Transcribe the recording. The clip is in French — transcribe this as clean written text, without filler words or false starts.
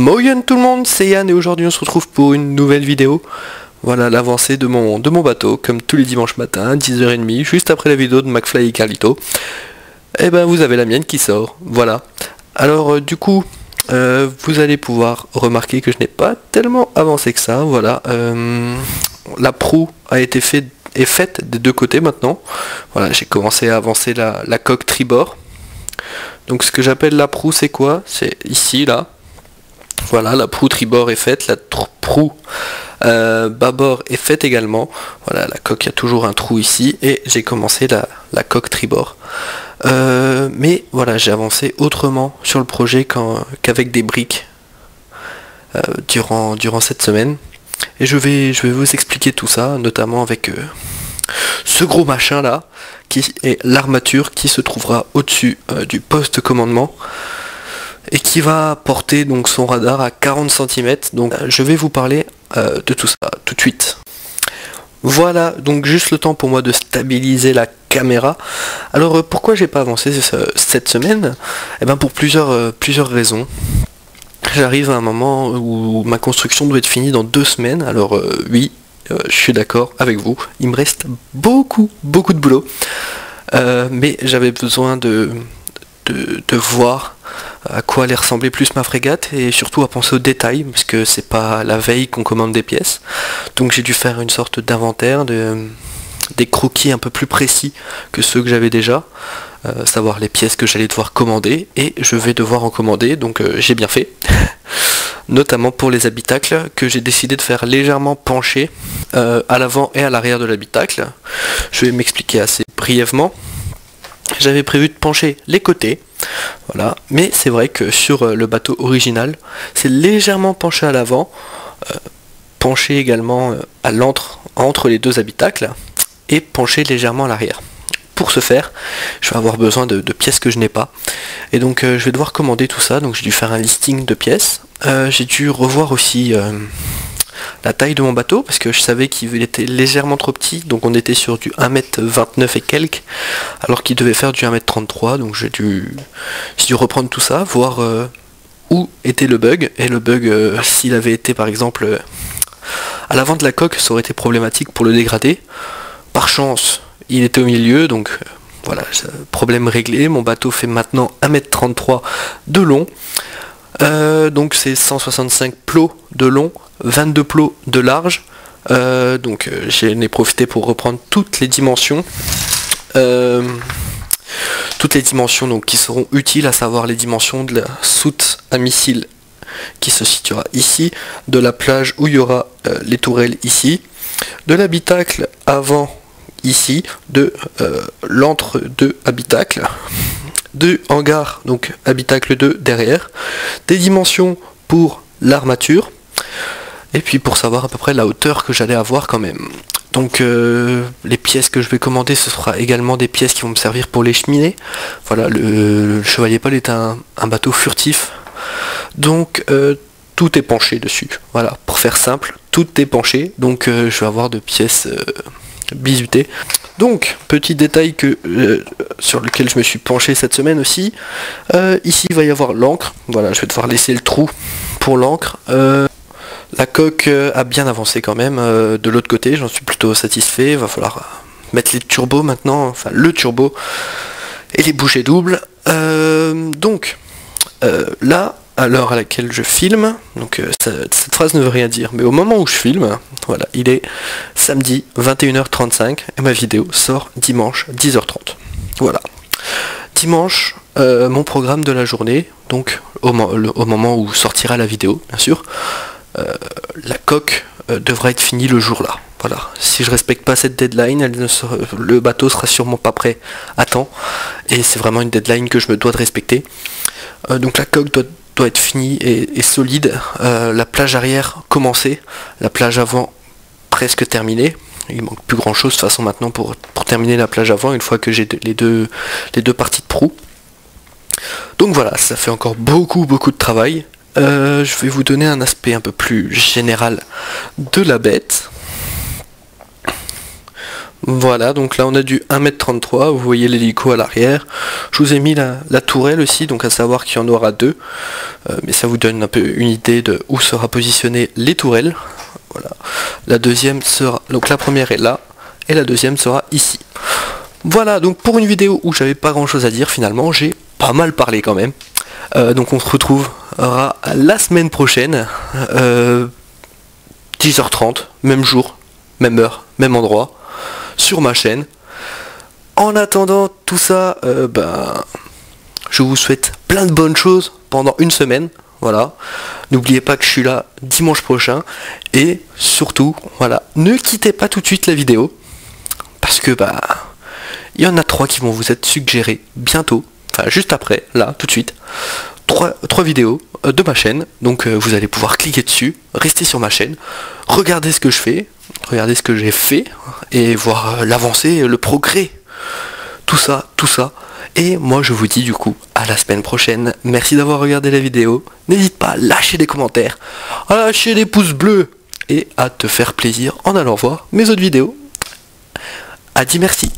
Moyen tout le monde, c'est Yann et aujourd'hui on se retrouve pour une nouvelle vidéo. Voilà l'avancée de mon bateau, comme tous les dimanches matins, 10h30, juste après la vidéo de McFly et Carlito. Et ben vous avez la mienne qui sort, voilà. Alors du coup, vous allez pouvoir remarquer que je n'ai pas tellement avancé que ça, voilà. La proue a été faite des deux côtés maintenant. Voilà, j'ai commencé à avancer la coque tribord. Donc ce que j'appelle la proue, c'est quoi? C'est ici, là. Voilà, la proue tribord est faite, la proue bâbord est faite également. Voilà, la coque, il y a toujours un trou ici, et j'ai commencé la coque tribord. Mais voilà, j'ai avancé autrement sur le projet qu'avec des briques durant cette semaine. Et je vais vous expliquer tout ça, notamment avec ce gros machin là, qui est l'armature qui se trouvera au-dessus du poste de commandement et qui va porter donc son radar à 40 cm. Donc je vais vous parler de tout ça tout de suite. Voilà, donc juste le temps pour moi de stabiliser la caméra. Alors pourquoi j'ai pas avancé cette semaine? Eh ben pour plusieurs raisons. J'arrive à un moment où ma construction doit être finie dans 2 semaines. Alors oui, je suis d'accord avec vous, il me reste beaucoup de boulot. Mais j'avais besoin de voir à quoi allait ressembler plus ma frégate et surtout à penser aux détails, parce que c'est pas la veille qu'on commande des pièces. Donc j'ai dû faire une sorte d'inventaire, des croquis un peu plus précis que ceux que j'avais déjà, savoir les pièces que j'allais devoir commander, et je vais devoir en commander, donc j'ai bien fait. Notamment pour les habitacles que j'ai décidé de faire légèrement pencher à l'avant et à l'arrière de l'habitacle. Je vais m'expliquer assez brièvement. J'avais prévu de pencher les côtés, voilà, mais c'est vrai que sur le bateau original, c'est légèrement penché à l'avant, penché également entre les deux habitacles, et penché légèrement à l'arrière. Pour ce faire, je vais avoir besoin de pièces que je n'ai pas, et donc je vais devoir commander tout ça. Donc j'ai dû faire un listing de pièces, j'ai dû revoir aussi la taille de mon bateau, parce que je savais qu'il était légèrement trop petit, donc on était sur du 1m29 et quelques, alors qu'il devait faire du 1m33, donc j'ai dû reprendre tout ça, voir où était le bug, et le bug, s'il avait été par exemple à l'avant de la coque, ça aurait été problématique pour le dégrader. Par chance, il était au milieu, donc voilà, problème réglé. Mon bateau fait maintenant 1m33 de long, donc c'est 165 plots de long, 22 plots de large, donc j'en ai profité pour reprendre toutes les dimensions donc, qui seront utiles, à savoir les dimensions de la soute à missile qui se situera ici, de la plage où il y aura les tourelles ici, de l'habitacle avant ici, de l'entre-deux habitacles, de hangar, donc habitacle 2 derrière, des dimensions pour l'armature, et puis pour savoir à peu près la hauteur que j'allais avoir quand même. Donc les pièces que je vais commander, ce sera également des pièces qui vont me servir pour les cheminées. Voilà, le Chevalier Paul est un bateau furtif, donc tout est penché dessus. Voilà, pour faire simple, tout est penché, donc je vais avoir de pièces bisutées. Donc, petit détail sur lequel je me suis penché cette semaine aussi, ici il va y avoir l'encre. Voilà, je vais devoir laisser le trou pour l'encre. La coque a bien avancé quand même, de l'autre côté, j'en suis plutôt satisfait. Il va falloir mettre les turbos maintenant, enfin le turbo et les bouchées doubles. Donc, là, à l'heure à laquelle je filme, donc cette phrase ne veut rien dire, mais au moment où je filme, voilà, il est samedi 21h35 et ma vidéo sort dimanche 10h30. Voilà. Dimanche, mon programme de la journée, donc au moment où sortira la vidéo, bien sûr, la coque devra être finie le jour là. Voilà. Si je respecte pas cette deadline, le bateau sera sûrement pas prêt à temps, et c'est vraiment une deadline que je me dois de respecter. Donc la coque doit être finie et solide, la plage arrière commencée, la plage avant presque terminée. Il manque plus grand chose de toute façon maintenant pour terminer la plage avant, une fois que j'ai les deux parties de proue. Donc voilà, ça fait encore beaucoup de travail. Je vais vous donner un aspect un peu plus général de la bête. Voilà, donc là on a du 1m33, vous voyez l'hélico à l'arrière. Je vous ai mis la tourelle aussi, donc à savoir qu'il y en aura deux. Mais ça vous donne un peu une idée de où sera positionnée les tourelles. Voilà. La deuxième sera, donc la première est là, et la deuxième sera ici. Voilà, donc pour une vidéo où j'avais pas grand chose à dire finalement, j'ai pas mal parlé quand même. Donc on se retrouvera la semaine prochaine, 10h30, même jour, même heure, même endroit, sur ma chaîne. En attendant tout ça, je vous souhaite plein de bonnes choses pendant une semaine. Voilà, n'oubliez pas que je suis là dimanche prochain. Et surtout, voilà, ne quittez pas tout de suite la vidéo. Parce que il y en a 3 qui vont vous être suggérés bientôt. Enfin juste après, là, tout de suite. 3 vidéos de ma chaîne. Donc vous allez pouvoir cliquer dessus, rester sur ma chaîne, regarder ce que je fais, regarder ce que j'ai fait, et voir l'avancée, le progrès. Tout ça. Et moi je vous dis du coup à la semaine prochaine. Merci d'avoir regardé la vidéo. N'hésite pas à lâcher des commentaires, à lâcher des pouces bleus et à te faire plaisir en allant voir mes autres vidéos. A dit merci.